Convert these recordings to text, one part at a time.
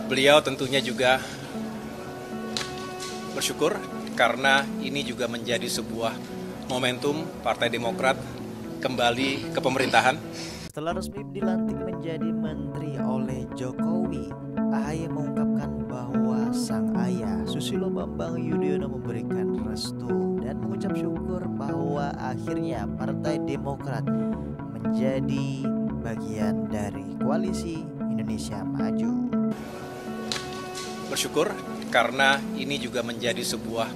Beliau tentunya juga bersyukur karena ini juga menjadi sebuah momentum Partai Demokrat kembali ke pemerintahan. Setelah resmi dilantik menjadi menteri oleh Jokowi, AHY mengungkapkan bahwa sang ayah Susilo Bambang Yudhoyono memberikan restu dan mengucap syukur bahwa akhirnya Partai Demokrat menjadi bagian dari koalisi Indonesia Maju. Bersyukur karena ini juga menjadi sebuah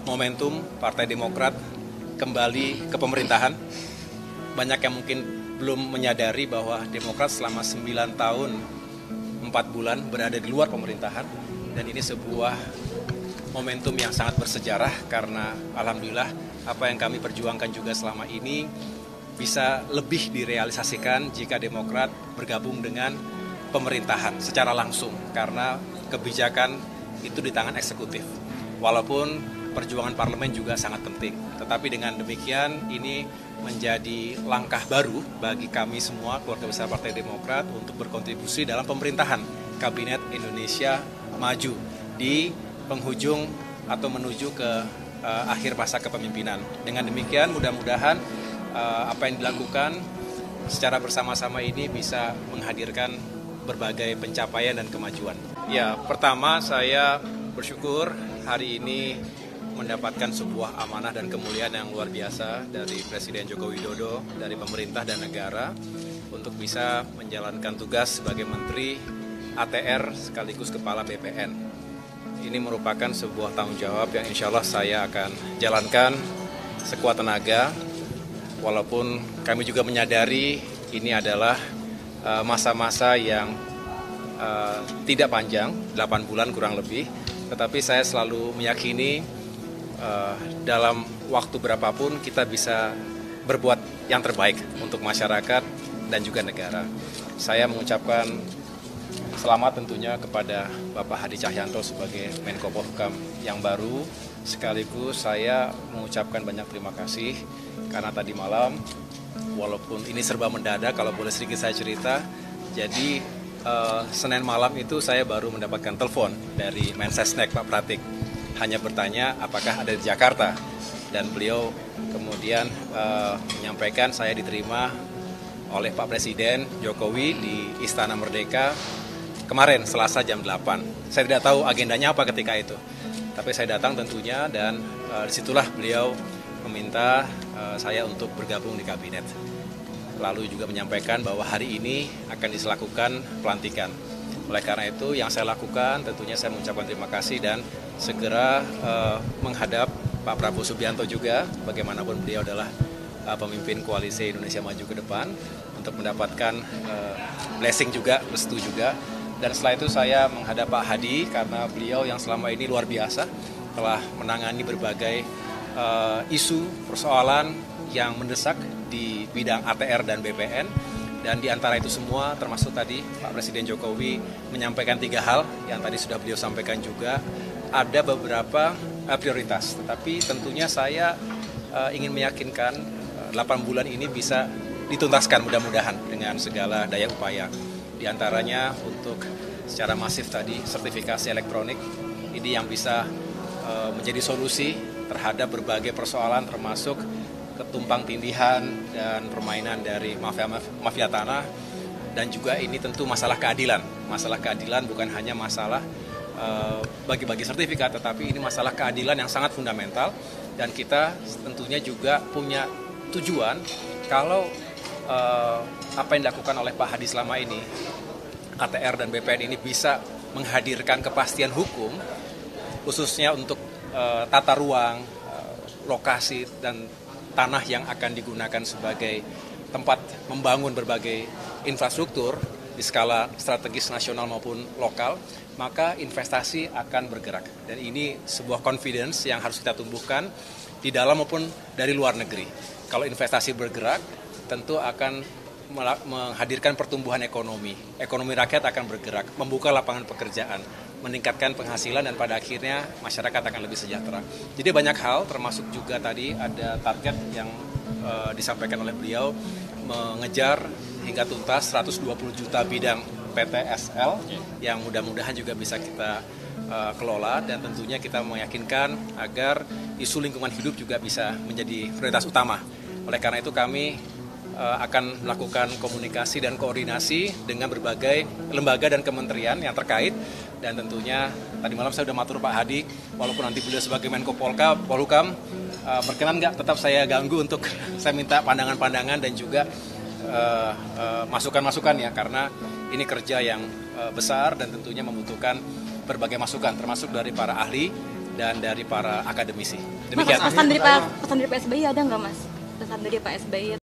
momentum Partai Demokrat kembali ke pemerintahan. Banyak yang mungkin belum menyadari bahwa Demokrat selama 9 tahun 4 bulan berada di luar pemerintahan, dan ini sebuah momentum yang sangat bersejarah karena alhamdulillah apa yang kami perjuangkan juga selama ini bisa lebih direalisasikan jika Demokrat bergabung dengan pemerintahan secara langsung, karena kebijakan itu di tangan eksekutif. Walaupun perjuangan parlemen juga sangat penting, tetapi dengan demikian ini menjadi langkah baru bagi kami semua keluarga besar Partai Demokrat untuk berkontribusi dalam pemerintahan Kabinet Indonesia Maju di penghujung atau menuju ke akhir masa kepemimpinan. Dengan demikian mudah-mudahan apa yang dilakukan secara bersama-sama ini bisa menghadirkan berbagai pencapaian dan kemajuan. Ya, pertama saya bersyukur hari ini mendapatkan sebuah amanah dan kemuliaan yang luar biasa dari Presiden Joko Widodo, dari pemerintah dan negara untuk bisa menjalankan tugas sebagai Menteri ATR sekaligus Kepala BPN. Ini merupakan sebuah tanggung jawab yang insya Allah saya akan jalankan sekuat tenaga, walaupun kami juga menyadari ini adalah masa-masa yang tidak panjang, 8 bulan kurang lebih, tetapi saya selalu meyakini dalam waktu berapapun kita bisa berbuat yang terbaik untuk masyarakat dan juga negara. Saya mengucapkan selamat tentunya kepada Bapak Hadi Cahyanto sebagai Menko Polhukam yang baru, sekaligus saya mengucapkan banyak terima kasih karena tadi malam, walaupun ini serba mendadak, kalau boleh sedikit saya cerita, jadi Senin malam itu saya baru mendapatkan telepon dari Mensesnek Pak Pratik, hanya bertanya apakah ada di Jakarta, dan beliau kemudian menyampaikan saya diterima oleh Pak Presiden Jokowi di Istana Merdeka kemarin Selasa jam 8. Saya tidak tahu agendanya apa ketika itu, tapi saya datang tentunya, dan disitulah beliau meminta saya untuk bergabung di kabinet. Lalu juga menyampaikan bahwa hari ini akan dilakukan pelantikan. Oleh karena itu yang saya lakukan tentunya saya mengucapkan terima kasih dan segera menghadap Pak Prabowo Subianto juga, bagaimanapun beliau adalah pemimpin koalisi Indonesia Maju ke depan, untuk mendapatkan blessing juga, restu juga. Dan setelah itu saya menghadap Pak Hadi karena beliau yang selama ini luar biasa telah menangani berbagai isu, persoalan yang mendesak di bidang ATR dan BPN, dan di antara itu semua termasuk tadi Pak Presiden Jokowi menyampaikan 3 hal yang tadi sudah beliau sampaikan juga. Ada beberapa prioritas, tetapi tentunya saya ingin meyakinkan 8 bulan ini bisa dituntaskan mudah-mudahan dengan segala daya upaya. Di antaranya untuk secara masif tadi sertifikasi elektronik ini yang bisa menjadi solusi terhadap berbagai persoalan termasuk ketumpang tindihan dan permainan dari mafia tanah, dan juga ini tentu masalah keadilan. Masalah keadilan bukan hanya masalah bagi-bagi sertifikat, tetapi ini masalah keadilan yang sangat fundamental, dan kita tentunya juga punya tujuan kalau apa yang dilakukan oleh Pak Hadi selama ini, ATR dan BPN ini bisa menghadirkan kepastian hukum, khususnya untuk tata ruang, lokasi, dan tanah yang akan digunakan sebagai tempat membangun berbagai infrastruktur di skala strategis nasional maupun lokal, maka investasi akan bergerak. Dan ini sebuah confidence yang harus kita tumbuhkan di dalam maupun dari luar negeri. Kalau investasi bergerak, tentu akan menghadirkan pertumbuhan ekonomi. Ekonomi rakyat akan bergerak, membuka lapangan pekerjaan, meningkatkan penghasilan, dan pada akhirnya masyarakat akan lebih sejahtera. Jadi banyak hal, termasuk juga tadi ada target yang disampaikan oleh beliau, mengejar hingga tuntas 120 juta bidang PTSL yang mudah-mudahan juga bisa kita kelola, dan tentunya kita meyakinkan agar isu lingkungan hidup juga bisa menjadi prioritas utama. Oleh karena itu kami akan melakukan komunikasi dan koordinasi dengan berbagai lembaga dan kementerian yang terkait, dan tentunya tadi malam saya sudah matur Pak Hadi, walaupun nanti beliau sebagai Menko Polhukam, berkenan nggak tetap saya ganggu untuk saya minta pandangan-pandangan dan juga masukan-masukan ya, karena ini kerja yang besar dan tentunya membutuhkan berbagai masukan, termasuk dari para ahli dan dari para akademisi. Demikian. Pesan dari Pak SBY ada nggak Mas? Pesan dari Pak SBY